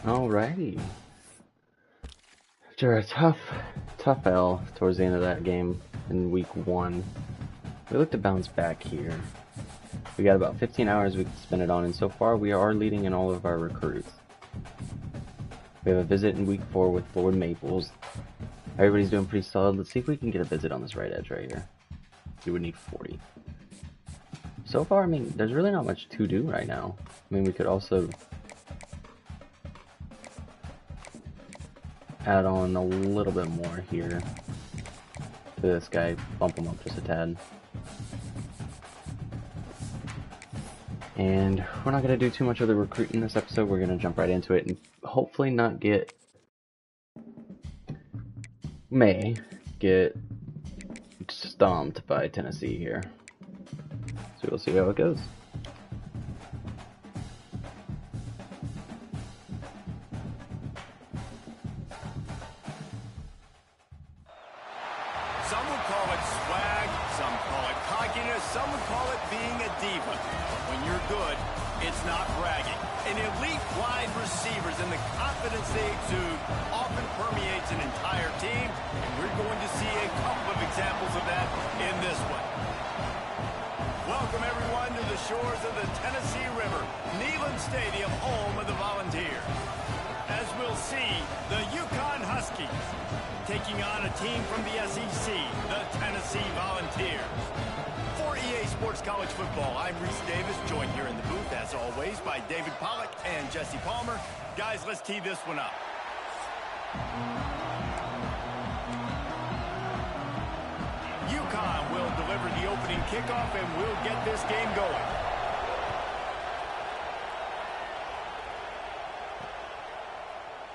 Alrighty. After a tough L towards the end of that game in week 1, we look to bounce back here. We got about 15 hours we can spend it on, and so far we are leading in all of our recruits. We have a visit in week 4 with Lord Maples. Everybody's doing pretty solid. Let's see if we can get a visit on this right edge right here. We would need 40. So far, I mean, there's really not much to do right now. I mean, we could also add on a little bit more here to this guy, bump him up just a tad. And we're not going to do too much of the recruiting this episode. We're going to jump right into it and hopefully not get, may get stomped by Tennessee here. So we'll see how it goes. Some would call it swag, some call it cockiness, some would call it being a diva. But when you're good, it's not bragging. An elite wide receivers and the confidence they exude often permeates an entire team, and we're going to see a couple of examples of that in this one. Welcome everyone to the shores of the Tennessee River, Neyland Stadium, home of the Volunteers. As we'll see, the UConn Huskies taking on a team from the SEC, the Tennessee Volunteers. For EA Sports College Football, I'm Reese Davis, joined here in the booth, as always, by David Pollack and Jesse Palmer. Guys, let's tee this one up. UConn will deliver the opening kickoff, and we'll get this game going.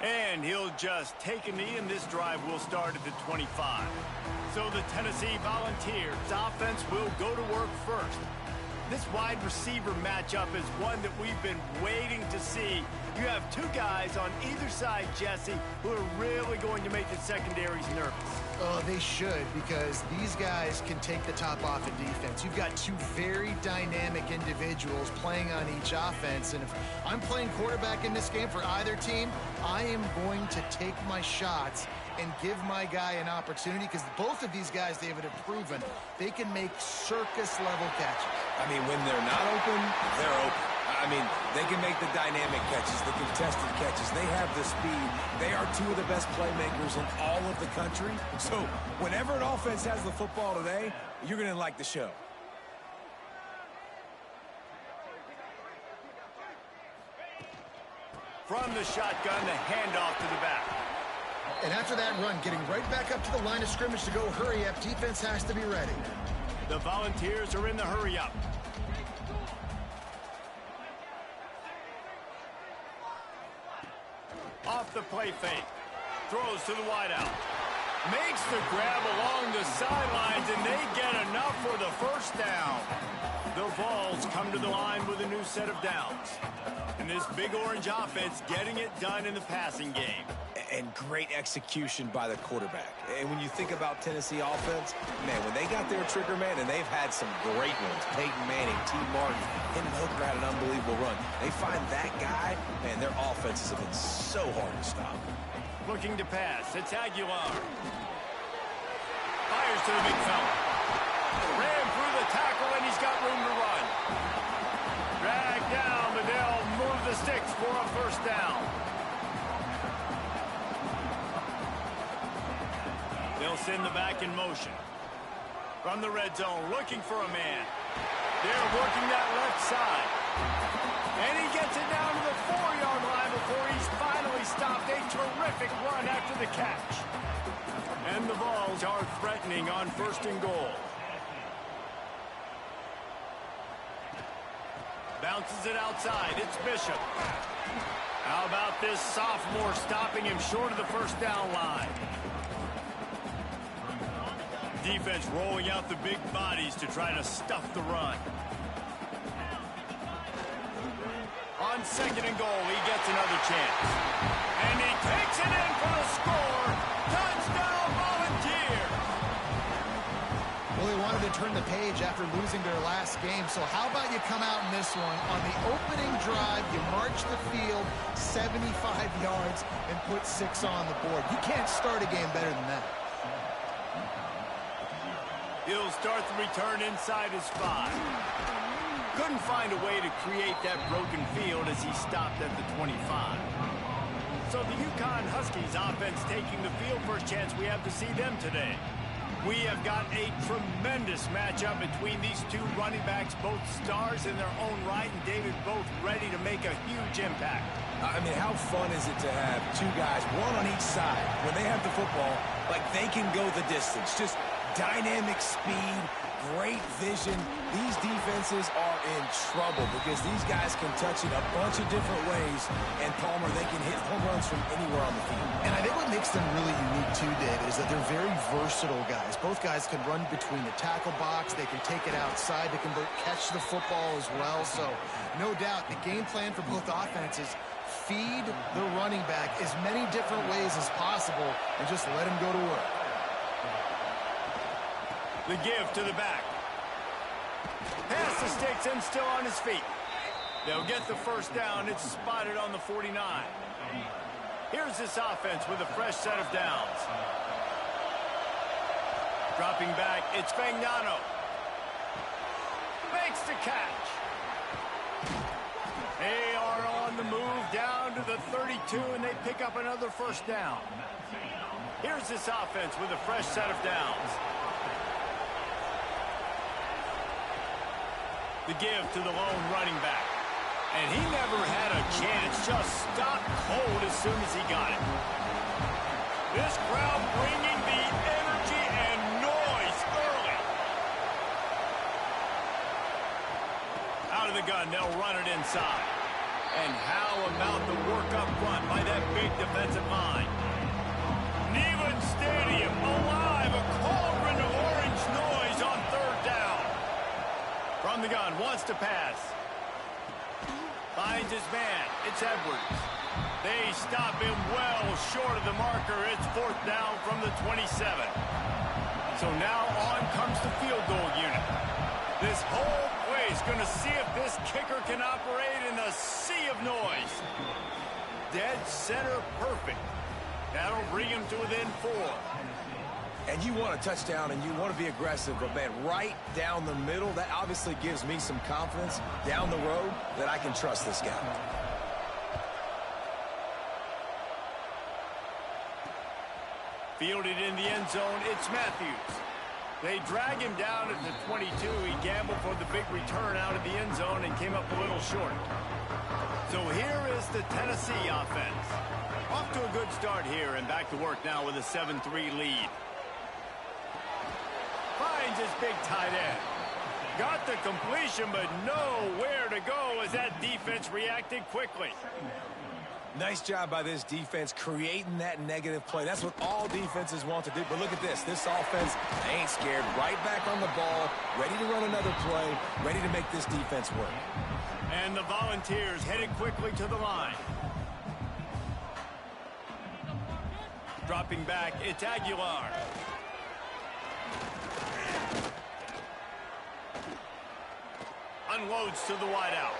And he'll just take a knee, and this drive will start at the 25. So the Tennessee Volunteers offense will go to work first. This wide receiver matchup is one that we've been waiting to see. You have two guys on either side, Jesse, who are really going to make the secondaries nervous. Oh, they should, because these guys can take the top off in defense. You've got two very dynamic individuals playing on each offense, and if I'm playing quarterback in this game for either team, I am going to take my shots and give my guy an opportunity, because both of these guys, David, have proven they can make circus-level catches. I mean, when they're not open, they're open. I mean, they can make the dynamic catches, the contested catches. They have the speed. They are two of the best playmakers in all of the country. So whenever an offense has the football today, you're going to like the show. From the shotgun, the handoff to the back. And after that run, getting right back up to the line of scrimmage to go hurry up, defense has to be ready. The Volunteers are in the hurry up. Off the play fake. Throws to the wideout. Makes the grab along the sidelines, and they get enough for the first down. The Vols come to the line with a new set of downs. And this Big Orange offense getting it done in the passing game. And great execution by the quarterback. And when you think about Tennessee offense, man, when they got their trigger man, and they've had some great ones, Peyton Manning, T. Martin, him and Hooker had an unbelievable run. They find that guy, man, their offenses have been so hard to stop. Looking to pass, it's Aguilar. Fires to the big fella. Ran through the tackle, and he's got room to run. Dragged down, but they'll move the sticks for a first down. They'll send the back in motion. From the red zone, looking for a man. They're working that left side. And he gets it down to the 4-yard line before he's finally stopped. A terrific run after the catch. And the Vols are threatening on 1st and goal. Bounces it outside. It's Bishop. How about this sophomore stopping him short of the first down line? Defense rolling out the big bodies to try to stuff the run. On 2nd and goal, he gets another chance. And he takes it in for the score. Touchdown, Volunteers! Well, they wanted to turn turn the page after losing their last game. So how about you come out in this one? On the opening drive, you march the field 75 yards and put 6 on the board. You can't start a game better than that. He'll start the return inside his 5. Couldn't find a way to create that broken field as he stopped at the 25. So the UConn Huskies offense taking the field. First chance we have to see them today. We have got a tremendous matchup between these two running backs, both stars in their own right, and David, both ready to make a huge impact. I mean, how fun is it to have two guys, one on each side, when they have the football, like they can go the distance. Just dynamic speed, great vision. These defenses are in trouble because these guys can touch it a bunch of different ways, and Palmer, they can hit home runs from anywhere on the field. And I think what makes them really unique too, David, is that they're very versatile guys. Both guys can run between the tackle box. They can take it outside. They can catch the football as well. So no doubt the game plan for both offenses, feed the running back as many different ways as possible and just let him go to work. The give to the back. Pass the sticks and still on his feet. They'll get the first down. It's spotted on the 49. Here's this offense with a fresh set of downs. Dropping back, it's Fagnano. Makes the catch. They are on the move down to the 32, and they pick up another first down. Here's this offense with a fresh set of downs. The give to the lone running back. And he never had a chance, just stopped cold as soon as he got it. This crowd bringing the energy and noise early. Out of the gun, they'll run it inside. And how about the work up front by that big defensive line? Neyland Stadium alive, a cauldron of orange noise on third down. From the gun, wants to pass. Finds his man. It's Edwards. They stop him well short of the marker. It's fourth down from the 27. So now on comes the field goal unit. This whole place going to see if this kicker can operate in a sea of noise. Dead center perfect. That'll bring him to within 4. And you want a touchdown and you want to be aggressive, but man, right down the middle, that obviously gives me some confidence down the road that I can trust this guy. Fielded in the end zone, it's Matthews. They drag him down at the 22. He gambled for the big return out of the end zone and came up a little short. So here is the Tennessee offense. Off to a good start here and back to work now with a 7-3 lead. Finds his big tight end. Got the completion, but nowhere to go as that defense reacted quickly. Nice job by this defense creating that negative play. That's what all defenses want to do. But look at this. This offense, they ain't scared. Right back on the ball, ready to run another play, ready to make this defense work. And the Volunteers headed quickly to the line. Dropping back, it's Aguilar. Unloads to the wideout.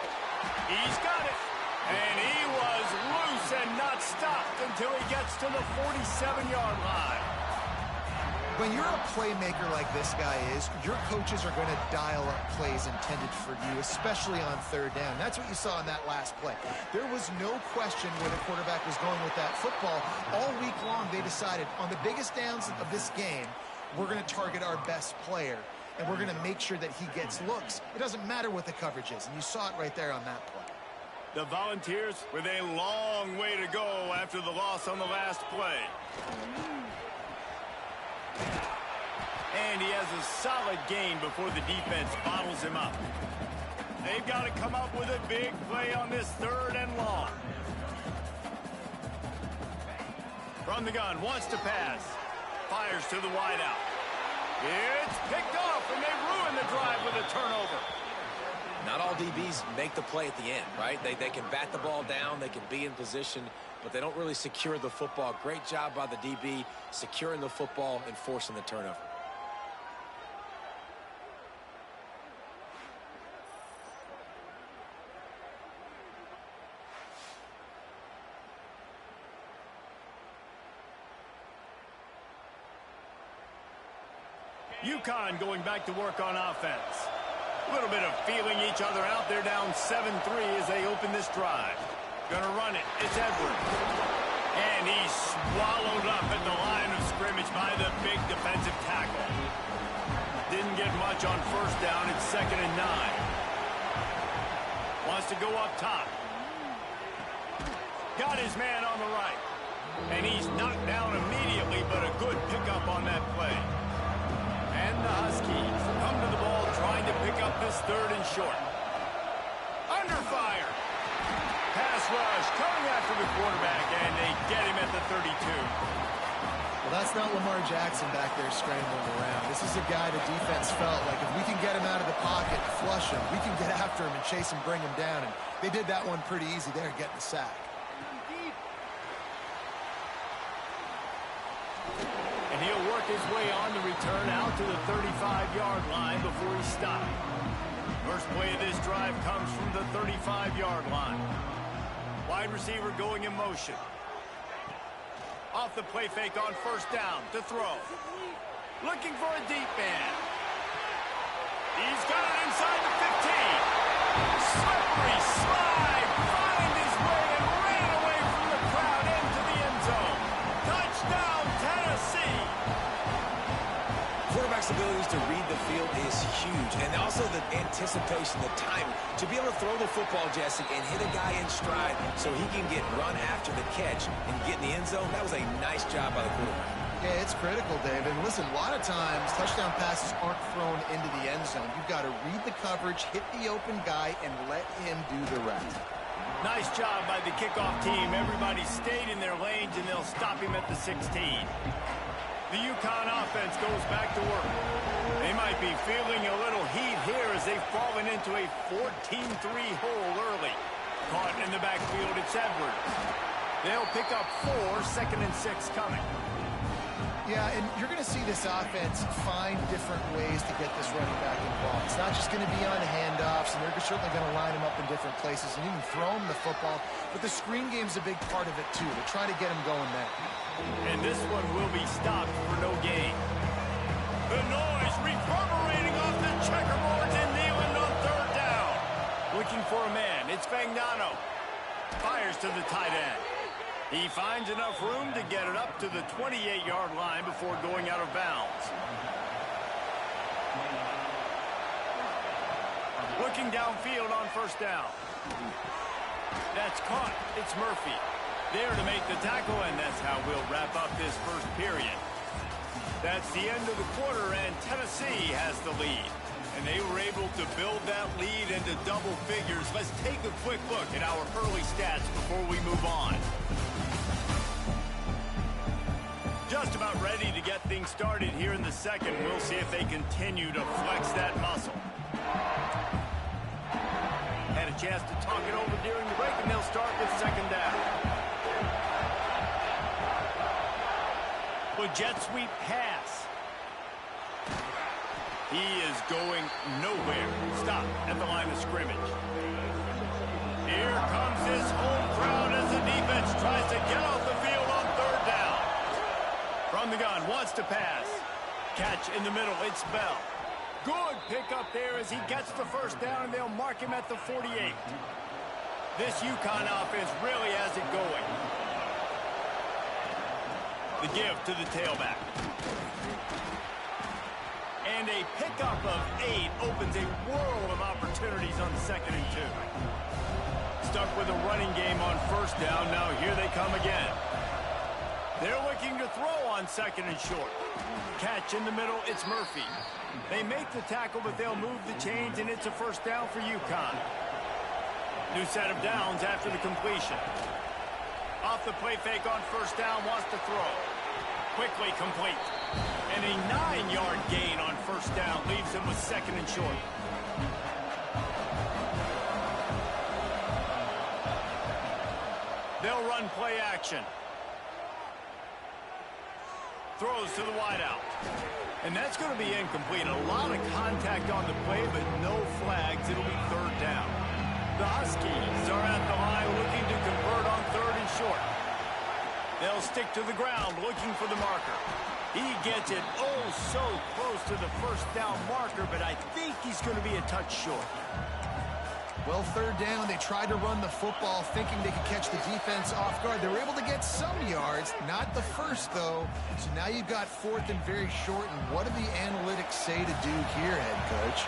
He's got it. And he was loose and not stopped until he gets to the 47-yard line. When you're a playmaker like this guy is, your coaches are going to dial up plays intended for you, especially on third down. That's what you saw in that last play. There was no question where the quarterback was going with that football. All week long, they decided on the biggest downs of this game, we're going to target our best player, and we're going to make sure that he gets looks. It doesn't matter what the coverage is, and you saw it right there on that play. The Volunteers with a long way to go after the loss on the last play. And he has a solid gain before the defense bottles him up. They've got to come up with a big play on this third and long. From the gun, wants to pass. Fires to the wideout. It's picked off, and they ruin the drive with a turnover. Not all DBs make the play at the end, right? They can bat the ball down, they can be in position, but they don't really secure the football. Great job by the DB securing the football and forcing the turnover. UConn going back to work on offense. A little bit of feeling each other out. They're down 7-3 as they open this drive. Gonna run it. It's Edwards. And he's swallowed up at the line of scrimmage by the big defensive tackle. Didn't get much on first down. It's 2nd and 9. Wants to go up top. Got his man on the right. And he's knocked down immediately, but a good pickup on that play. And the Huskies come to the ball trying to pick up this 3rd and short. Under fire. Pass rush coming after the quarterback, and they get him at the 32. Well, that's not Lamar Jackson back there scrambling around. This is a guy the defense felt like if we can get him out of the pocket, flush him, we can get after him and chase him, bring him down. And they did that one pretty easy there, getting the sack. And he'll work his way on the return out to the 35-yard line before he's stopped. First play of this drive comes from the 35-yard line. Wide receiver going in motion. Off the play fake on first down to throw. Looking for a deep man. He's got it inside the 15. Slippery slide. Find his way and ran away from the crowd into the end zone. Touchdown, Tennessee. Quarterback's abilities to read the field is huge. And also the anticipation, the timing. To be able to throw the football, Jesse, and hit a guy in stride so he can get run after the catch and get in the end zone, that was a nice job by the quarterback. Yeah, it's critical, David. And listen, a lot of times touchdown passes aren't thrown into the end zone. You've got to read the coverage, hit the open guy, and let him do the rest. Nice job by the kickoff team. Everybody stayed in their lanes, and they'll stop him at the 16. The UConn offense goes back to work. They might be feeling a little heat here as they've fallen into a 14-3 hole early. Caught in the backfield, it's Edwards. They'll pick up 4, 2nd and 6 coming. Yeah, and you're going to see this offense find different ways to get this running back involved. It's not just going to be on handoffs, and they're certainly going to line him up in different places and even throw him the football. But the screen game's a big part of it, too. They're trying to get him going there. And this one will be stopped for no gain. The noise reverberating off the checkerboards and Nealon on 3rd down. Looking for a man. It's Fagnano. Fires to the tight end. He finds enough room to get it up to the 28-yard line before going out of bounds. Looking downfield on first down. That's caught. It's Murphy. There to make the tackle, and that's how we'll wrap up this first period. That's the end of the quarter, and Tennessee has the lead. And they were able to build that lead into double figures. Let's take a quick look at our early stats before we move on. Just about ready to get things started here in the second. We'll see if they continue to flex that muscle. Had a chance to talk it over during the break, and they'll start with 2nd down. A jet sweep pass. He is going nowhere. Stop at the line of scrimmage. Here comes this home crowd as the defense tries to get off the field on 3rd down. From the gun, wants to pass. Catch in the middle, it's Bell. Good pickup there as he gets the first down, and they'll mark him at the 48. This UConn offense really has it going. The give to the tailback. And a pickup of 8 opens a world of opportunities on 2nd and 2. Stuck with a running game on first down. Now here they come again. They're looking to throw on 2nd and short. Catch in the middle, it's Murphy. They make the tackle, but they'll move the chains, and it's a first down for UConn. New set of downs after the completion. Off the play fake on first down, wants to throw. Quickly complete. And a 9-yard gain on first down leaves him with 2nd and short. They'll run play action. Throws to the wideout. And that's going to be incomplete. A lot of contact on the play, but no flags. It'll be 3rd down. The Huskies are at the line looking to convert on 3rd and short. They'll stick to the ground looking for the marker. He gets it oh so close to the first down marker, but I think he's going to be a touch short. Well, third down, they tried to run the football thinking they could catch the defense off guard. They were able to get some yards, not the first, though. So now you've got fourth and very short. And what do the analytics say to do here, head coach?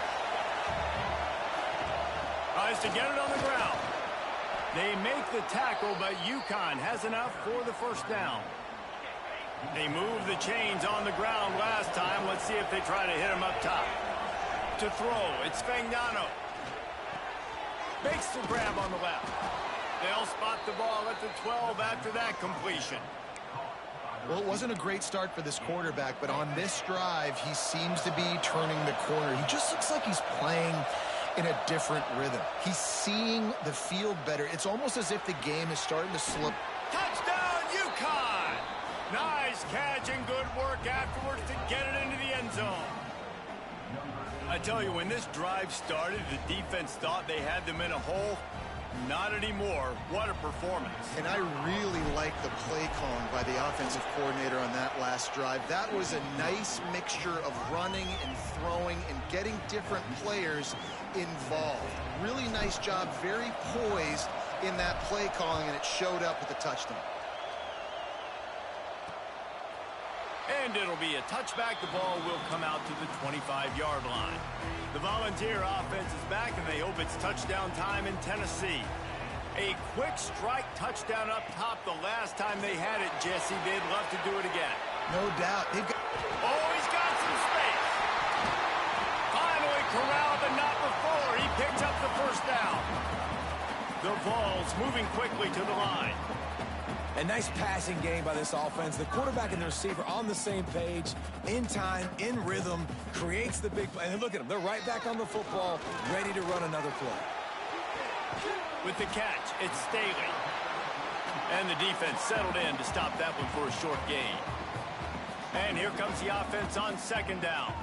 Tries to get it on the ground. They make the tackle, but UConn has enough for the first down. They moved the chains on the ground last time. Let's see if they try to hit him up top. To throw, it's Fagnano. Makes the grab on the left. They'll spot the ball at the 12 after that completion. Well, it wasn't a great start for this quarterback, but on this drive, he seems to be turning the corner. He just looks like he's playing in a different rhythm. He's seeing the field better. It's almost as if the game is starting to slip. Touchdown, UConn! Nice catch and good work afterwards to get it into the end zone. I tell you, when this drive started, the defense thought they had them in a hole. Not anymore. What a performance. And I really like the play calling by the offensive coordinator on that last drive. That was a nice mixture of running and throwing and getting different players involved. Really nice job, very poised in that play calling, and it showed up with the touchdown. And it'll be a touchback. The ball will come out to the 25-yard line. The Volunteer offense is back, and they hope it's touchdown time in Tennessee. A quick strike touchdown up top the last time they had it, Jesse. They'd love to do it again. No doubt. Oh, he's got some space. Finally corralled, but not before. He picked up the first down. The ball's moving quickly to the line. A nice passing game by this offense. The quarterback and the receiver on the same page, in time, in rhythm, creates the big play. And look at them. They're right back on the football, ready to run another play. With the catch, it's Staley. And the defense settled in to stop that one for a short gain. And here comes the offense on second down.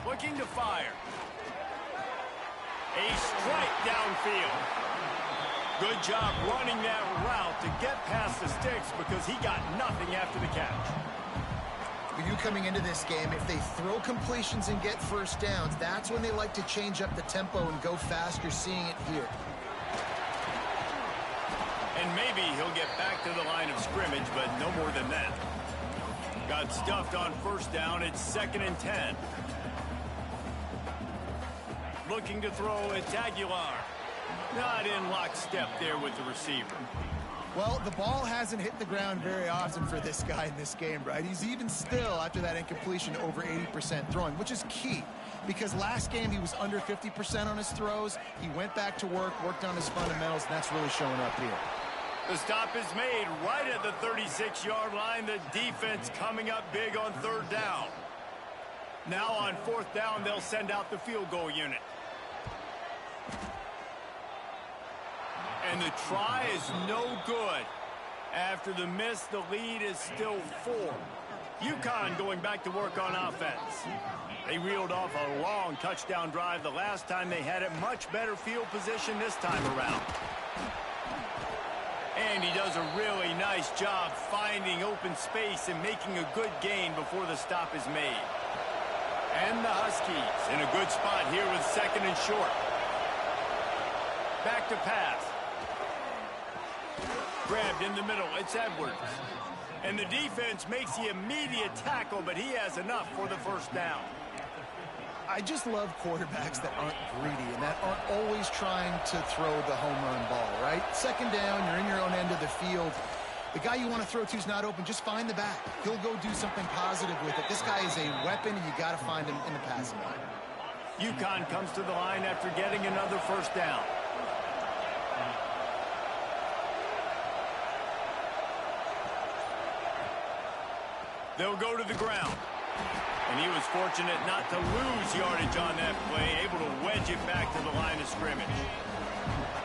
Looking to fire. A strike downfield. Good job running that route to get past the sticks because he got nothing after the catch. For you coming into this game, if they throw completions and get first downs, that's when they like to change up the tempo and go fast. You're seeing it here. And maybe he'll get back to the line of scrimmage, but no more than that. Got stuffed on first down. It's 2nd and 10. Looking to throw, it's Aguilar. Not in lockstep there with the receiver. Well, the ball hasn't hit the ground very often for this guy in this game, right? He's even still, after that incompletion, over 80% throwing, which is key. Because last game, he was under 50% on his throws. He went back to work, worked on his fundamentals, and that's really showing up here. The stop is made right at the 36-yard line. The defense coming up big on third down. Now on fourth down, they'll send out the field goal unit. And the try is no good. After the miss, the lead is still 4. UConn going back to work on offense. They reeled off a long touchdown drive the last time they had it. Much better field position this time around. And he does a really nice job finding open space and making a good gain before the stop is made. And the Huskies in a good spot here with 2nd and short. Back to pass. Grabbed in the middle, it's Edwards. And the defense makes the immediate tackle, but he has enough for the first down. I just love quarterbacks that aren't greedy and that aren't always trying to throw the home run ball, right? 2nd down, you're in your own end of the field. The guy you want to throw to is not open. Just find the back. He'll go do something positive with it. This guy is a weapon, and you got to find him in the passing game. UConn comes to the line after getting another first down. They'll go to the ground. And he was fortunate not to lose yardage on that play, able to wedge it back to the line of scrimmage.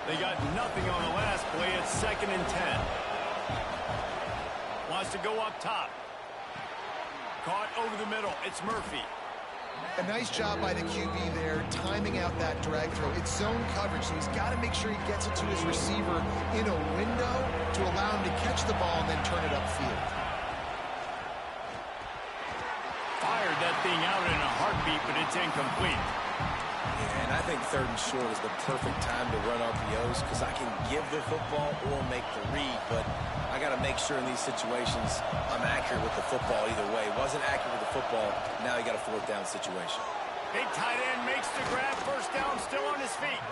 They got nothing on the last play. It's 2nd and 10. Wants to go up top. Caught over the middle. It's Murphy. A nice job by the QB there, timing out that drag throw. It's zone coverage, so he's got to make sure he gets it to his receiver in a window to allow him to catch the ball and then turn it upfield. Fired that thing out in a heartbeat, but it's incomplete. Yeah, and I think 3rd and short is the perfect time to run RPOs because I can give the football or make the read, but I got to make sure in these situations I'm accurate with the football either way. Wasn't accurate with the football, now you got a 4th down situation. Big tight end makes the grab, first down, still on his feet.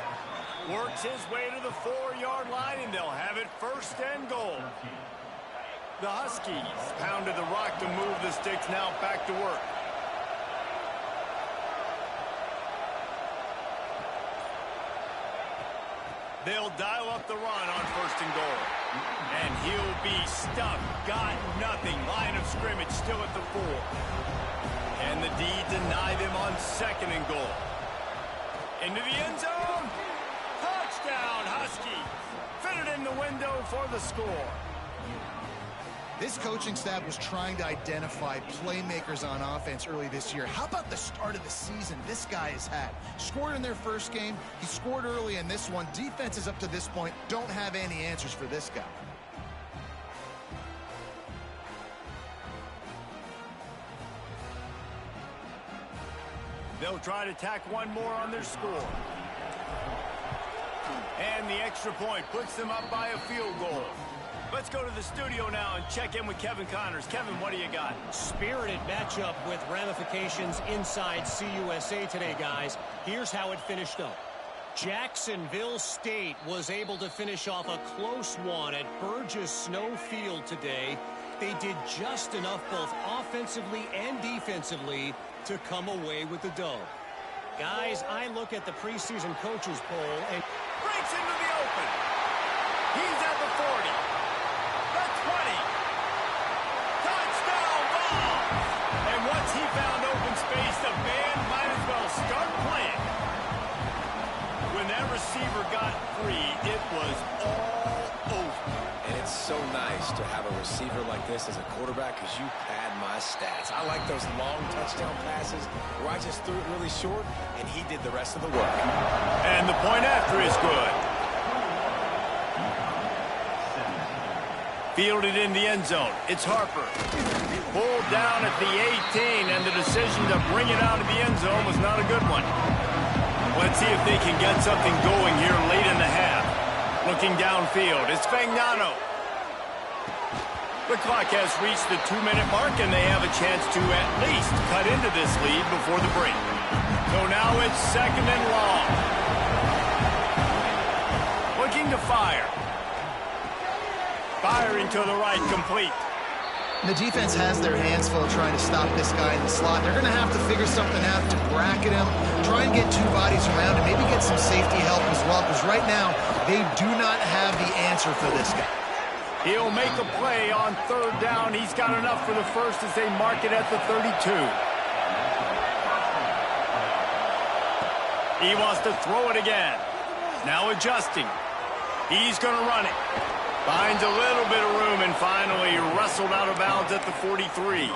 Works his way to the 4-yard line, and they'll have it 1st and goal. The Huskies pounded the rock to move the sticks, now back to work. They'll dial up the run on 1st and goal. And he'll be stuck. Got nothing. Line of scrimmage still at the 4. And the D deny them on 2nd and goal. Into the end zone. Touchdown, Huskies. Fitted in the window for the score. This coaching staff was trying to identify playmakers on offense early this year. How about the start of the season this guy has had? Scored in their first game. He scored early in this one. Defenses up to this point don't have any answers for this guy. They'll try to tack one more on their score. And the extra point puts them up by a field goal. Let's go to the studio now and check in with Kevin Connors. Kevin, what do you got? Spirited matchup with ramifications inside CUSA today, guys. Here's how it finished up. Jacksonville State was able to finish off a close one at Burgess Snow Field today. They did just enough both offensively and defensively to come away with the dub. Guys, I look at the preseason coaches poll and breaks into the open. He's at the 40. The 20. Touchdown ball. And once he found open space, the band might as well start playing. When that receiver got free, it was all over. And it's so nice to have a receiver like this as a quarterback because you pad my stats. I like those long touchdown passes where I just threw it really short and he did the rest of the work. And the point after is good. Fielded in the end zone. It's Harper. Pulled down at the 18, and the decision to bring it out of the end zone was not a good one. Let's see if they can get something going here late in the half. Looking downfield, it's Fagnano. The clock has reached the 2-minute mark, and they have a chance to at least cut into this lead before the break. So now it's 2nd and long. Looking to fire. Firing to the right, complete. The defense has their hands full trying to stop this guy in the slot. They're going to have to figure something out to bracket him, try and get 2 bodies around him, maybe get some safety help as well, because right now they do not have the answer for this guy. He'll make a play on 3rd down. He's got enough for the first as they mark it at the 32. He wants to throw it again. Now adjusting. He's going to run it. Finds a little bit of room and finally wrestled out of bounds at the 43.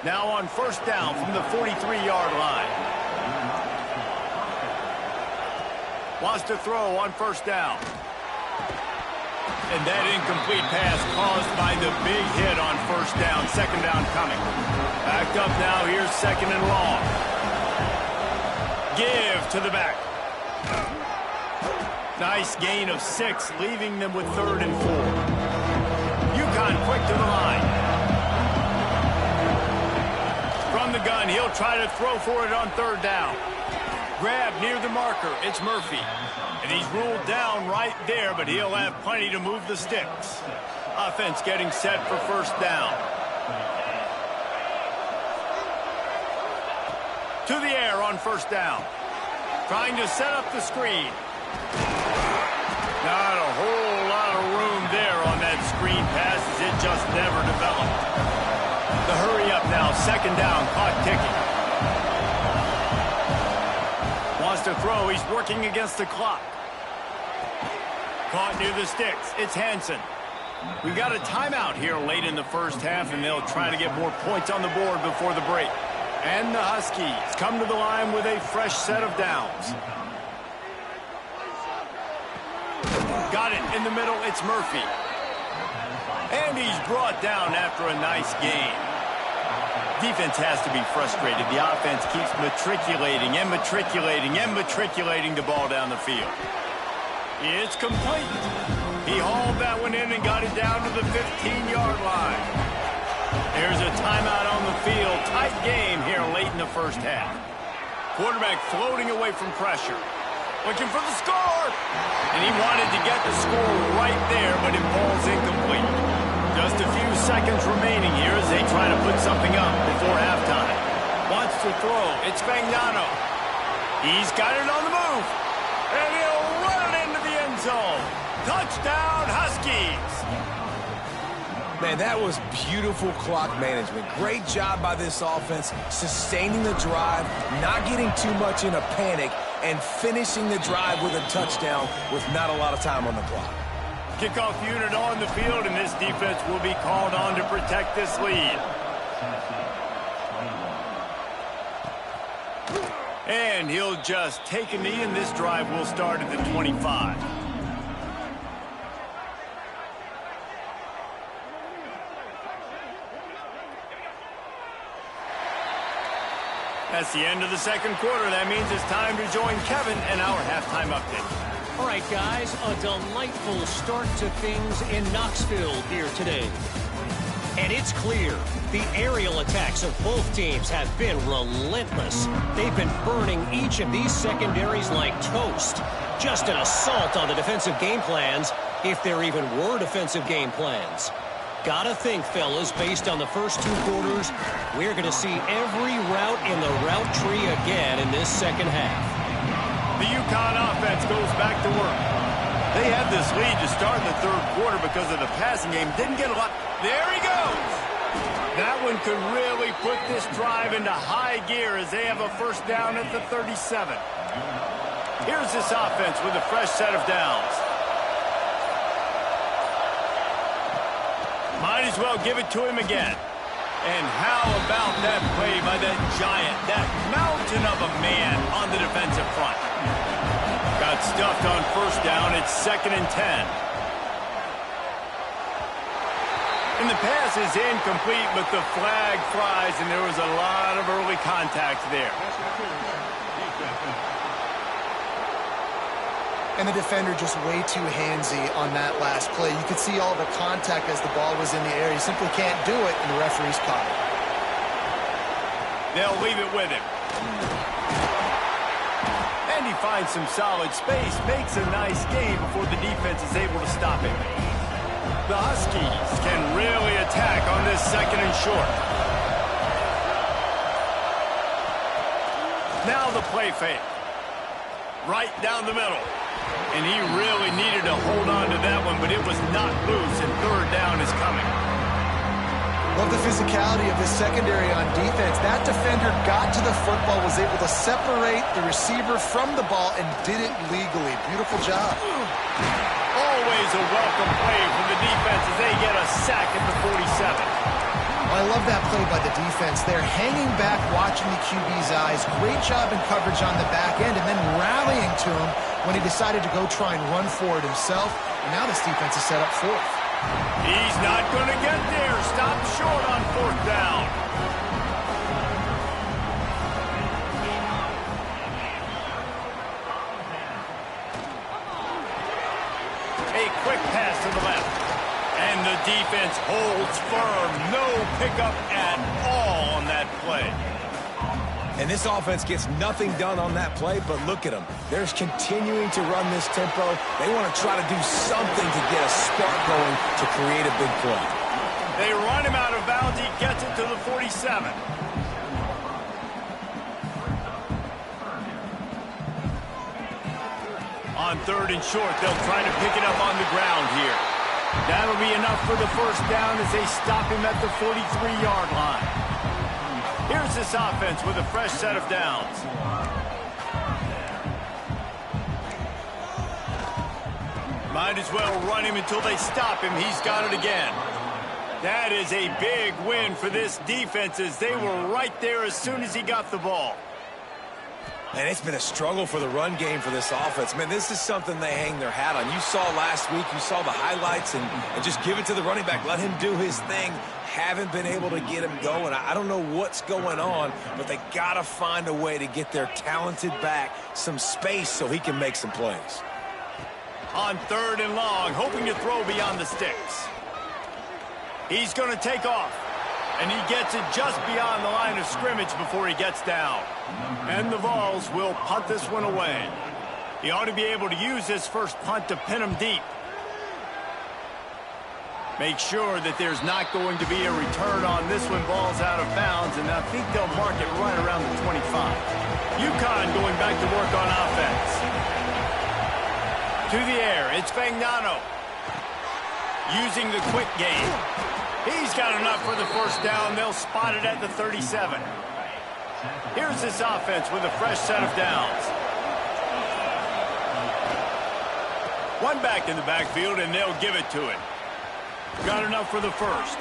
Now on 1st down from the 43-yard line. Wants to throw on 1st down. And that incomplete pass caused by the big hit on 1st down. 2nd down coming. Backed up now. Here's 2nd and long. Give to the back. Nice gain of 6, leaving them with 3rd and 4. UConn quick to the line. From the gun, he'll try to throw for it on 3rd down. Grab near the marker, it's Murphy. And he's ruled down right there, but he'll have plenty to move the sticks. Offense getting set for 1st down. To the air on 1st down. Trying to set up the screen. Not a whole lot of room there on that screen pass as it just never developed. The hurry up now, 2nd down, clock ticking. Wants to throw, he's working against the clock. Caught near the sticks, it's Hansen. We got a timeout here late in the 1st half, and they'll try to get more points on the board before the break. And the Huskies come to the line with a fresh set of downs. Got it in the middle. It's Murphy. And he's brought down after a nice gain. Defense has to be frustrated. The offense keeps matriculating and matriculating and matriculating the ball down the field. It's complete. He hauled that one in and got it down to the 15-yard line. There's a timeout on the field. Tight game here late in the first half. Quarterback floating away from pressure. Looking for the score. And he wanted to get the score right there, but it falls incomplete. Just a few seconds remaining here as they try to put something up before halftime. Wants to throw. It's Fagnano. He's got it on the move. And he'll run it into the end zone. Touchdown, Huskies. Man, that was beautiful clock management. Great job by this offense, sustaining the drive, not getting too much in a panic, and finishing the drive with a touchdown with not a lot of time on the clock. Kickoff unit on the field, and this defense will be called on to protect this lead. And he'll just take a knee, and this drive will start at the 25. That's the end of the second quarter. That means it's time to join Kevin and our halftime update. All right, guys, a delightful start to things in Knoxville here today. And it's clear the aerial attacks of both teams have been relentless. They've been burning each of these secondaries like toast. Just an assault on the defensive game plans, if there even were defensive game plans. Gotta think, fellas, based on the first two quarters, we're going to see every route in the route tree again in this second half. The UConn offense goes back to work. They had this lead to start in the third quarter because of the passing game. Didn't get a lot. There he goes. That one could really put this drive into high gear as they have a first down at the 37. Here's this offense with a fresh set of downs. Might as well give it to him again. And how about that play by that giant, that mountain of a man on the defensive front? Got stuffed on first down. It's 2nd and 10. And the pass is incomplete, but the flag flies, and there was a lot of early contact there. And the defender just way too handsy on that last play. You could see all the contact as the ball was in the air. He simply can't do it, and the referee's caught it. They'll leave it with him. And he finds some solid space, makes a nice game before the defense is able to stop him. The Huskies can really attack on this 2nd and short. Now the play fake. Right down the middle. And he really needed to hold on to that one, but it was not loose, and third down is coming. Love the physicality of this secondary on defense. That defender got to the football, was able to separate the receiver from the ball, and did it legally. Beautiful job. Always a welcome play from the defense as they get a sack at the 47. I love that play by the defense. They're hanging back, watching the QB's eyes. Great job in coverage on the back end, and then rallying to him when he decided to go try and run for it himself. And now this defense is set up fourth. He's not going to get there. Stop short on 4th down. A quick pass to the left. And the defense holds firm. No pickup at all on that play. And this offense gets nothing done on that play, but look at them. They're continuing to run this tempo. They want to try to do something to get a spark going to create a big play. They run him out of bounds. He gets it to the 47. On 3rd and short, they'll try to pick it up on the ground here. That'll be enough for the first down as they stop him at the 43-yard line. Here's this offense with a fresh set of downs. Might as well run him until they stop him. He's got it again. That is a big win for this defense as they were right there as soon as he got the ball. And it's been a struggle for the run game for this offense. Man, this is something they hang their hat on. You saw last week, you saw the highlights, and just give it to the running back. Let him do his thing. Haven't been able to get him going. I don't know what's going on, but they got to find a way to get their talented back some space so he can make some plays. On 3rd and long, hoping to throw beyond the sticks. He's going to take off. And he gets it just beyond the line of scrimmage before he gets down. And the Vols will punt this one away. He ought to be able to use his first punt to pin him deep. Make sure that there's not going to be a return on this one. Ball's out of bounds, and I think they'll mark it right around the 25. UConn going back to work on offense. To the air, it's Fagnano. Using the quick game. He's got enough for the first down. They'll spot it at the 37. Here's this offense with a fresh set of downs. One back in the backfield, and they'll give it to him. Got enough for the first.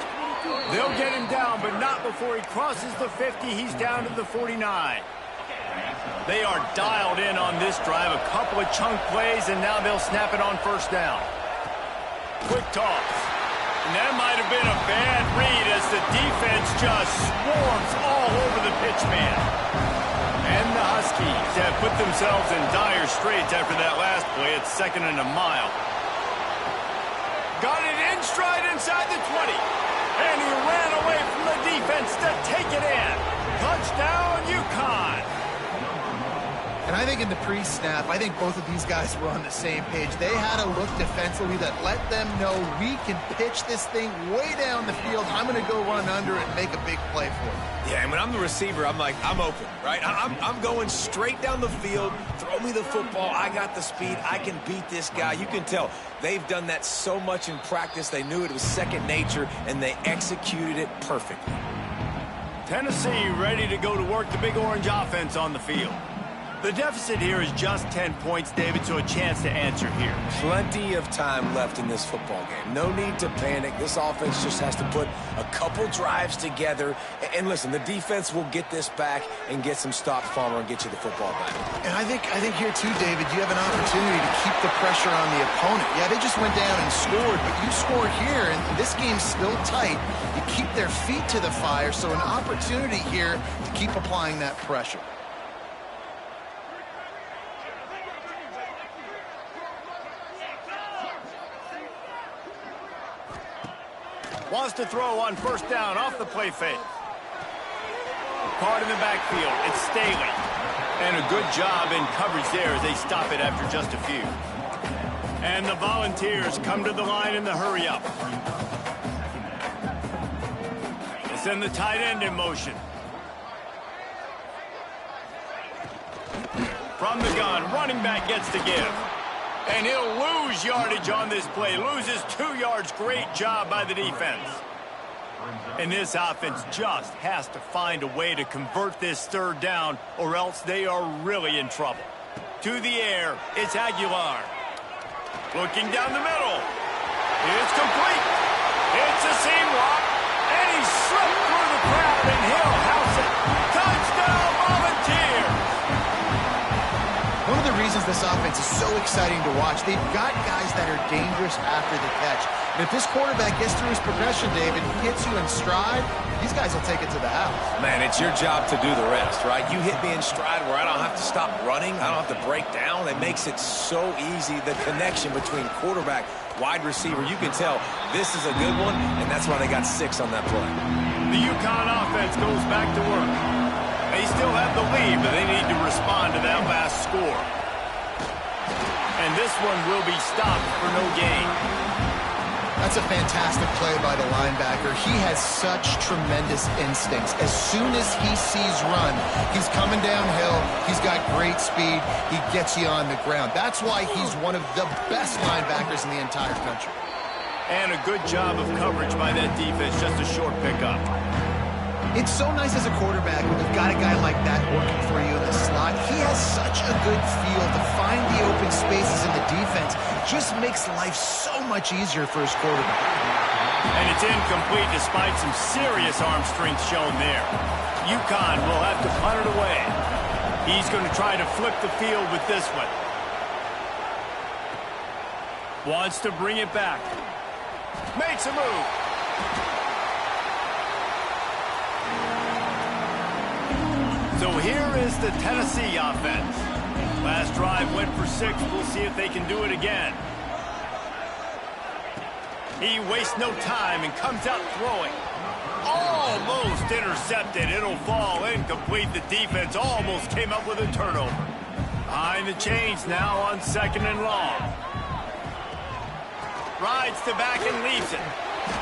They'll get him down, but not before he crosses the 50. He's down to the 49. They are dialed in on this drive. A couple of chunk plays, and now they'll snap it on first down. Quick toss. And that might have been a bad read as the defense just swarms all over the pitch man. And the Huskies have put themselves in dire straits after that last play. It's 2nd and a mile. Got it in stride inside the 20. And he ran away from the defense to take it in. Touchdown, UConn. And I think in the pre-snap, I think both of these guys were on the same page. They had a look defensively that let them know we can pitch this thing way down the field. I'm going to go run under it and make a big play for it. Yeah, and when I'm the receiver, I'm like, I'm open, right? I'm going straight down the field. Throw me the football. I got the speed. I can beat this guy. You can tell they've done that so much in practice. They knew it was second nature, and they executed it perfectly. Tennessee ready to go to work the Big Orange offense on the field. The deficit here is just 10 points, David, so a chance to answer here. Plenty of time left in this football game. No need to panic. This offense just has to put a couple drives together. And listen, the defense will get this back and get some stops, Farmer, and get you the football back. And I think here too, David, you have an opportunity to keep the pressure on the opponent. Yeah, they just went down and scored, but you score here, and this game's still tight. You keep their feet to the fire, so an opportunity here to keep applying that pressure. Wants to throw on first down off the play fake. Caught in the backfield. It's Staley. And a good job in coverage there as they stop it after just a few. And the Volunteers come to the line in the hurry-up. They send the tight end in motion. From the gun, running back gets to give. And he'll lose yardage on this play. Loses 2 yards. Great job by the defense. And this offense just has to find a way to convert this third down, or else they are really in trouble. To the air, it's Aguilar. Looking down the middle. It's complete. It's a seam rock. And he slipped through the crowd, and he'll house it. Touchdown, Volunteers. One of the reasons this offense is so exciting to watch, they've got guys that are dangerous after the catch. And if this quarterback gets through his progression, David, hits you in stride, these guys will take it to the house. Man, it's your job to do the rest, right? You hit me in stride where I don't have to stop running. I don't have to break down. It makes it so easy. The connection between quarterback, wide receiver, you can tell this is a good one, and that's why they got 6 on that play. The UConn offense goes back to work. They still have the lead, but they need to respond to that last score. And this one will be stopped for no gain. That's a fantastic play by the linebacker. He has such tremendous instincts. As soon as he sees run, he's coming downhill. He's got great speed. He gets you on the ground. That's why he's one of the best linebackers in the entire country. And a good job of coverage by that defense. Just a short pickup. It's so nice as a quarterback when you've got a guy like that working for you in the slot. He has such a good feel to find the open spaces in the defense. Just makes life so much easier for his quarterback. And it's incomplete despite some serious arm strength shown there. UConn will have to punt it away. He's going to try to flip the field with this one. Wants to bring it back. Makes a move. So here is the Tennessee offense. Last drive went for 6. We'll see if they can do it again. He wastes no time and comes out throwing. Almost intercepted. It'll fall incomplete. The defense almost came up with a turnover. Behind the chains now on 2nd and long. Rides to back and leaves it.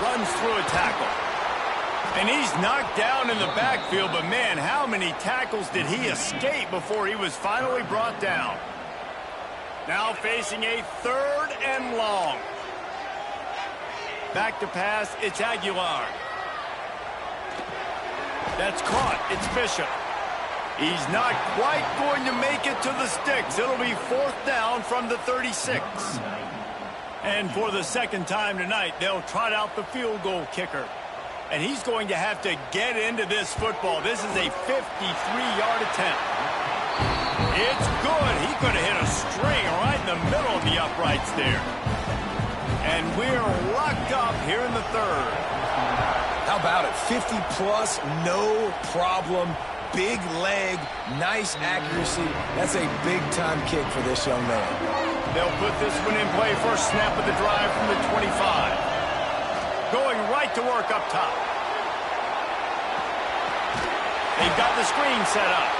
Runs through a tackle. And he's knocked down in the backfield, but man, how many tackles did he escape before he was finally brought down? Now facing a 3rd and long. Back to pass, it's Aguilar. That's caught, it's Bishop. He's not quite going to make it to the sticks. It'll be 4th down from the 36. And for the 2nd time tonight, they'll trot out the field goal kicker. And he's going to have to get into this football. This is a 53-yard attempt. It's good. He could have hit a string right in the middle of the uprights there. And we're locked up here in the 3rd. How about it? 50-plus, no problem. Big leg, nice accuracy. That's a big-time kick for this young man. They'll put this one in play. First snap of the drive from the 25. Going right to work up top. They've got the screen set up.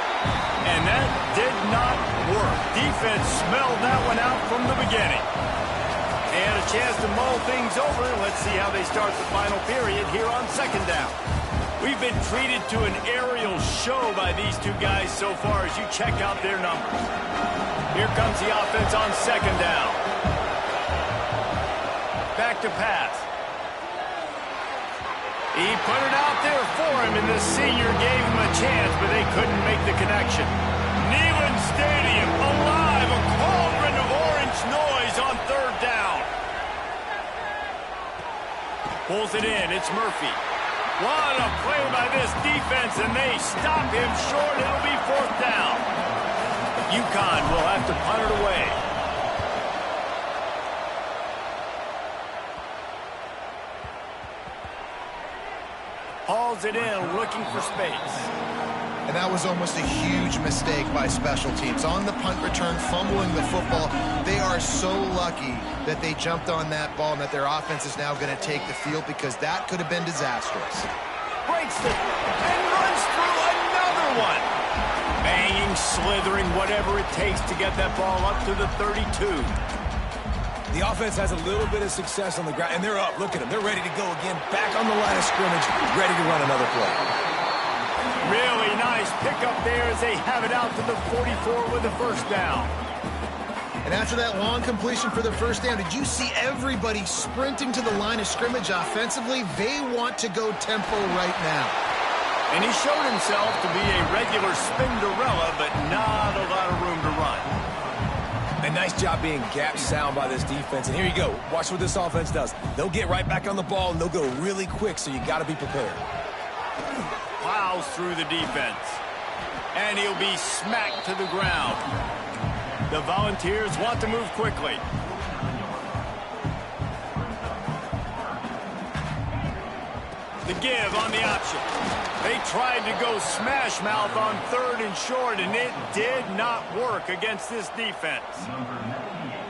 And that did not work. Defense smelled that one out from the beginning. They had a chance to mull things over. Let's see how they start the final period here on 2nd down. We've been treated to an aerial show by these two guys so far as you check out their numbers. Here comes the offense on 2nd down. Back to pass. He put it out there for him, and the senior gave him a chance, but they couldn't make the connection. Neyland Stadium alive, a cauldron of orange noise on 3rd down. Pulls it in, it's Murphy. What a play by this defense, and they stop him short. It'll be 4th down. UConn will have to punt it away. Hauls it in, looking for space. And that was almost a huge mistake by special teams. On the punt return, fumbling the football. They are so lucky that they jumped on that ball and that their offense is now going to take the field, because that could have been disastrous. Breaks it and runs through another one. Banging, slithering, whatever it takes to get that ball up to the 32. The offense has a little bit of success on the ground, and they're up. Look at them. They're ready to go again. Back on the line of scrimmage, ready to run another play. Really nice pickup there as they have it out to the 44 with the 1st down. And after that long completion for the 1st down, did you see everybody sprinting to the line of scrimmage offensively? They want to go tempo right now. And he showed himself to be a regular Spinderella, but not a lot of room to run. A nice job being gap sound by this defense. And here you go. Watch what this offense does. They'll get right back on the ball, and they'll go really quick, so you got to be prepared. Plows through the defense. And he'll be smacked to the ground. The Volunteers want to move quickly. The give on the option. They tried to go smash mouth on 3rd and short, and it did not work against this defense.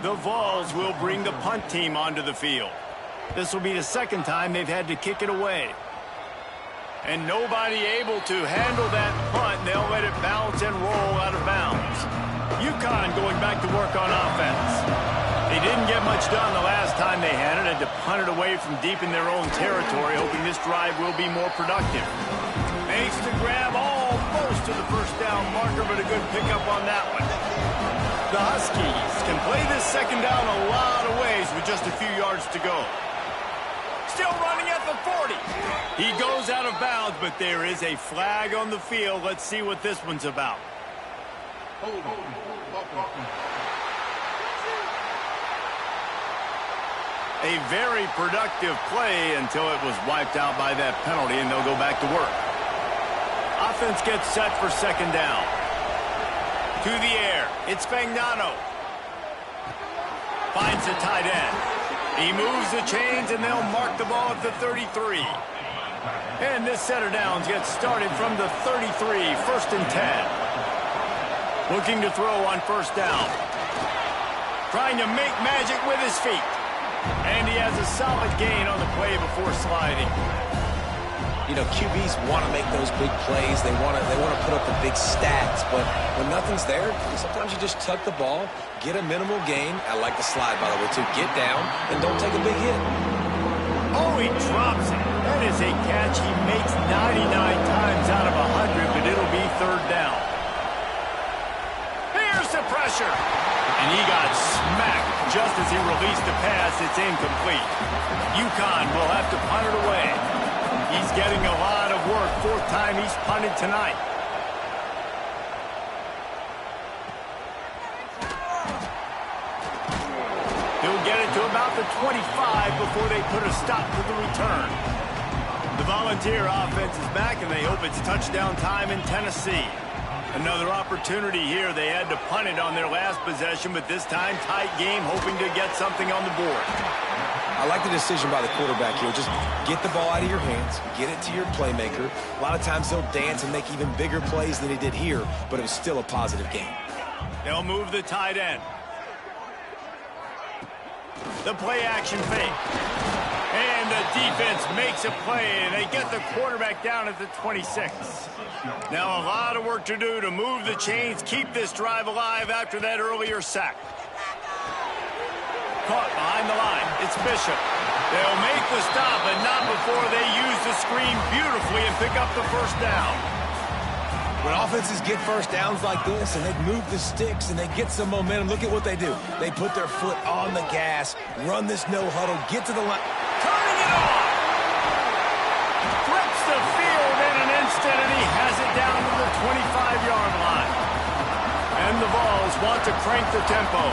The Vols will bring the punt team onto the field. This will be the 2nd time they've had to kick it away. And nobody able to handle that punt. They'll let it bounce and roll out of bounds. UConn going back to work on offense. They didn't get much done the last time they had it. Had to punt it away from deep in their own territory, hoping this drive will be more productive. Makes the grab almost to the 1st down marker, but a good pickup on that one. The Huskies can play this 2nd down a lot of ways with just a few yards to go. Still running at the 40. He goes out of bounds, but there is a flag on the field. Let's see what this one's about. A very productive play until it was wiped out by that penalty, and they'll go back to work. Offense gets set for second down. To the air. It's Fagnano. Finds the tight end. He moves the chains, and they'll mark the ball at the 33. And this set of downs gets started from the 33, 1st and 10. Looking to throw on first down. Trying to make magic with his feet. And he has a solid gain on the play before sliding. You know, QBs want to make those big plays. They want to put up the big stats. But when nothing's there, sometimes you just tuck the ball, get a minimal gain. I like the slide, by the way, too. Get down and don't take a big hit. Oh, he drops it. That is a catch he makes 99 times out of 100, but it'll be third down. Here's the pressure. And he got smacked just as he released the pass. It's incomplete. UConn will have to punt it away. He's getting a lot of work. 4th time he's punted tonight. He'll get it to about the 25 before they put a stop to the return. The Volunteer offense is back, and they hope it's touchdown time in Tennessee. Another opportunity here. They had to punt it on their last possession, but this time tight game, hoping to get something on the board. I like the decision by the quarterback here. Just get the ball out of your hands, get it to your playmaker. A lot of times they'll dance and make even bigger plays than he did here, but it was still a positive game. They'll move the tight end. The play action fake. And the defense makes a play, and they get the quarterback down at the 26. Now a lot of work to do to move the chains, keep this drive alive after that earlier sack. Caught behind the line. It's Bishop. They'll make the stop, but not before they use the screen beautifully and pick up the first down. When offenses get first downs like this and they move the sticks and they get some momentum, look at what they do. They put their foot on the gas, run this no huddle, get to the line. Turning it on! Flips the field in an instant, and he has it down to the 25-yard line. And the Vols want to crank the tempo.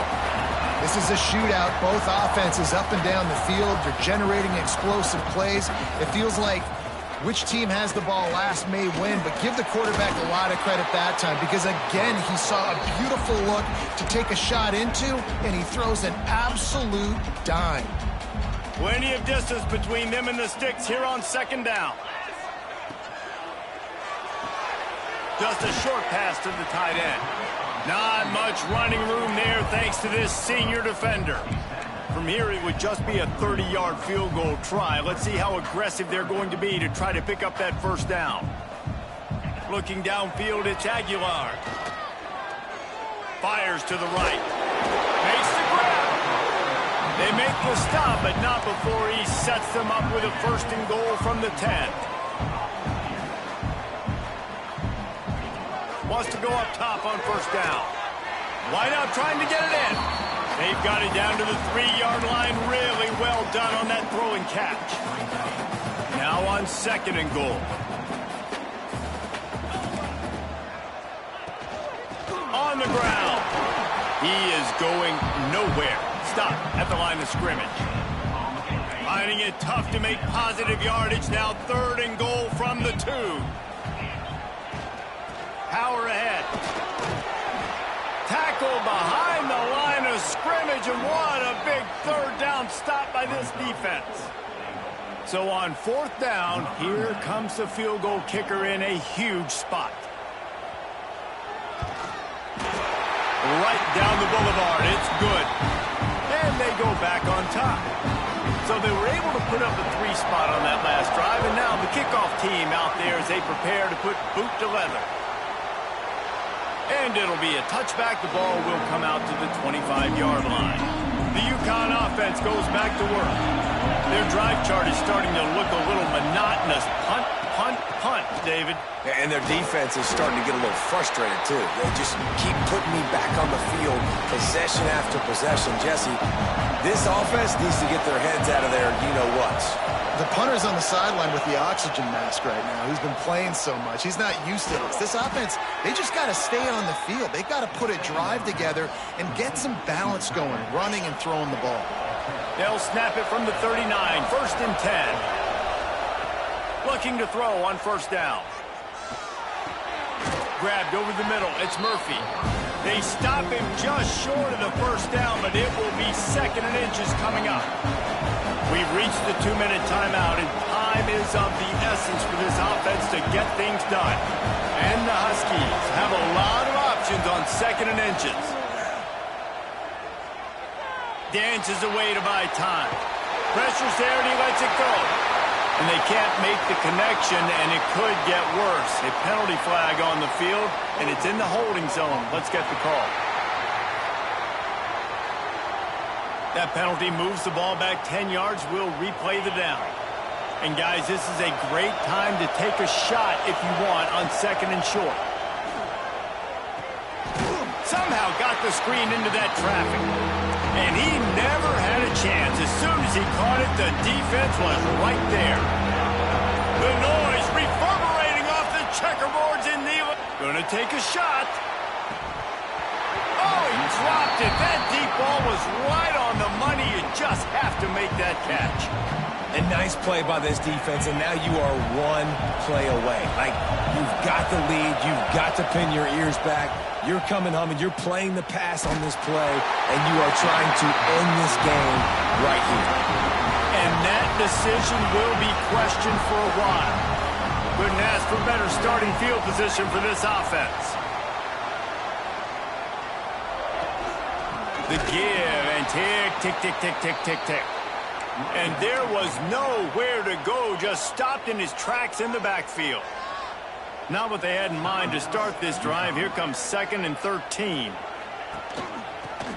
This is a shootout. Both offenses up and down the field. They're generating explosive plays. It feels like which team has the ball last may win, but give the quarterback a lot of credit that time because, again, he saw a beautiful look to take a shot into, and he throws an absolute dime. Plenty of distance between them and the sticks here on second down. Just a short pass to the tight end. Not much running room there thanks to this senior defender. From here, it would just be a 30-yard field goal try. Let's see how aggressive they're going to be to try to pick up that first down. Looking downfield, it's Aguilar. Fires to the right. Makes the grab. They make the stop, but not before he sets them up with a first and goal from the 10. Wants to go up top on first down. Wide out trying to get it in. They've got it down to the 3-yard line. Really well done on that throw and catch. Now on second and goal. On the ground. He is going nowhere. Stop at the line of scrimmage. Finding it tough to make positive yardage. Now third and goal from the 2. Power ahead. Tackle behind the line of scrimmage, and what a big third down stop by this defense. So on fourth down, here comes the field goal kicker in a huge spot. Right down the boulevard, it's good. And they go back on top. So they were able to put up a 3 spot on that last drive, and now the kickoff team out there as they prepare to put boot to leather. And it'll be a touchback. The ball will come out to the 25-yard line. The UConn offense goes back to work. Their drive chart is starting to look a little monotonous. Punt, punt, punt, David. And their defense is starting to get a little frustrated, too. They just keep putting me back on the field, possession after possession. Jesse, this offense needs to get their heads out of there, you-know-what. The punter's on the sideline with the oxygen mask right now. He's been playing so much. He's not used to this. This offense, they just got to stay on the field. They've got to put a drive together and get some balance going, running and throwing the ball. They'll snap it from the 39, 1st and 10. Looking to throw on 1st down. Grabbed over the middle. It's Murphy. They stop him just short of the 1st down, but it will be 2nd and inches coming up. We've reached the 2-minute timeout, and time is of the essence for this offense to get things done. And the Huskies have a lot of options on 2nd and inches. Dances away to buy time. Pressure's there, and he lets it go. And they can't make the connection, and it could get worse. A penalty flag on the field, and it's in the holding zone. Let's get the call. That penalty moves the ball back 10 yards. We'll replay the down. And, guys, this is a great time to take a shot if you want on 2nd and short. Somehow got the screen into that traffic. And he never had a chance. As soon as he caught it, the defense was right there. The noise reverberating off the checkerboards in the... Gonna take a shot. Oh, he dropped it. That deep ball was right on the money. You just have to make that catch. A nice play by this defense, and now you are 1 play away. Like, you've got the lead. You've got to pin your ears back. You're coming home, and you're playing the pass on this play, and you are trying to end this game right here. And that decision will be questioned for a while. Couldn't ask for better starting field position for this offense. The give, and tick, tick, tick, tick, tick, tick, tick. And there was nowhere to go, just stopped in his tracks in the backfield. Not what they had in mind to start this drive. Here comes 2nd and 13.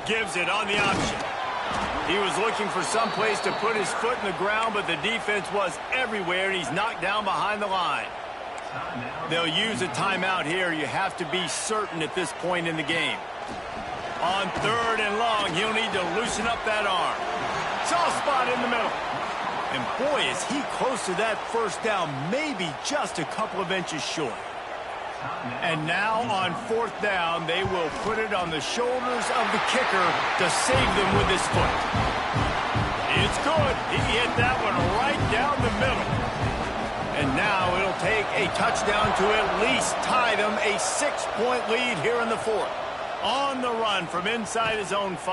Gives it on the option. He was looking for some place to put his foot in the ground, but the defense was everywhere, and he's knocked down behind the line. They'll use a timeout here. You have to be certain at this point in the game. On 3rd and long, he'll need to loosen up that arm. Soft spot in the middle. And boy, is he close to that 1st down, maybe just a couple of inches short. And now on 4th down, they will put it on the shoulders of the kicker to save them with his foot. It's good. He hit that one right down the middle. And now it'll take a touchdown to at least tie them a 6-point lead here in the 4th. On the run from inside his own 5.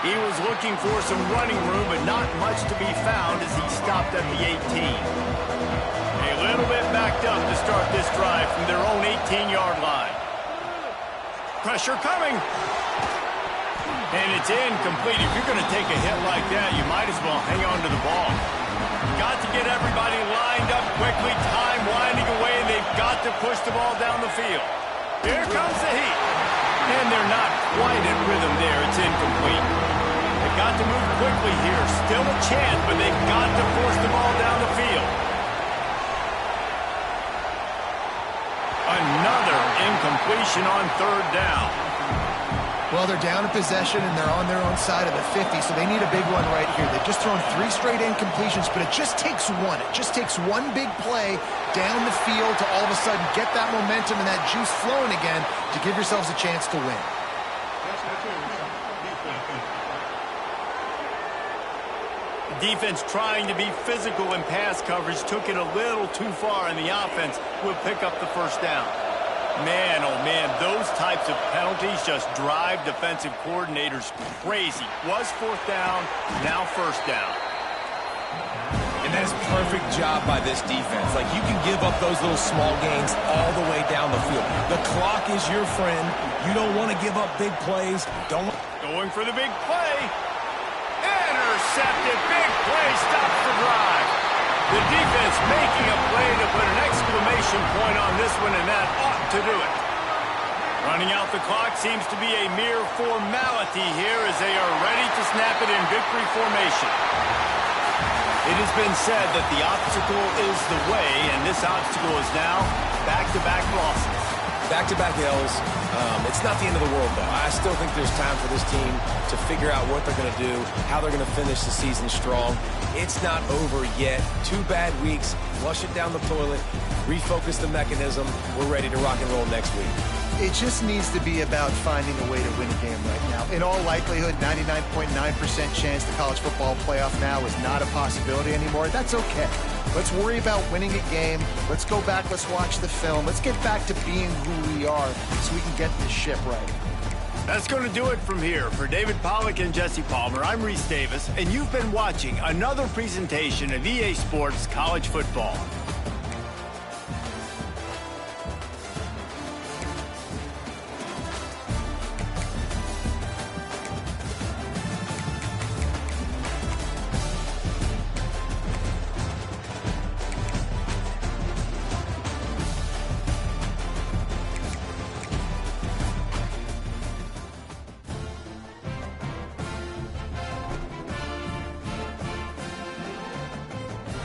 He was looking for some running room, but not much to be found as he stopped at the 18. A little bit backed up to start this drive from their own 18-yard line. Pressure coming. And it's incomplete. If you're going to take a hit like that, you might as well hang on to the ball. Got to get everybody lined up quickly, time winding away, and they've got to push the ball down the field. Here comes the heat. And they're not quite in rhythm there. It's incomplete. They've got to move quickly here. Still a chance, but they've got to force the ball down the field. Another incompletion on 3rd down. Well, they're down in possession, and they're on their own side of the 50, so they need a big one right here. They've just thrown 3 straight incompletions, but it just takes one. It just takes one big play down the field to all of a sudden get that momentum and that juice flowing again to give yourselves a chance to win. Defense trying to be physical in pass coverage took it a little too far, and the offense will pick up the 1st down. Man, oh man, those types of penalties just drive defensive coordinators crazy. Was 4th down, now 1st down. And that's perfect job by this defense. Like, you can give up those little small gains all the way down the field. The clock is your friend. You don't want to give up big plays. Going for the big play. Intercepted. Big play stops the drive. The defense making a play to put an exclamation point on this one, and that ought to do it. Running out the clock seems to be a mere formality here as they are ready to snap it in victory formation. It has been said that the obstacle is the way, and this obstacle is now back-to-back losses. Back-to-back L's. It's not the end of the world, though. I still think there's time for this team to figure out what they're going to do, how they're going to finish the season strong. It's not over yet. 2 bad weeks. Flush it down the toilet. Refocus the mechanism. We're ready to rock and roll next week. It just needs to be about finding a way to win a game right now. In all likelihood, 99.9% chance the college football playoff now is not a possibility anymore. That's okay. Let's worry about winning a game. Let's go back. Let's watch the film. Let's get back to being who we are so we can get this ship right. That's going to do it from here. For David Pollack and Jesse Palmer, I'm Reese Davis, and you've been watching another presentation of EA Sports College Football.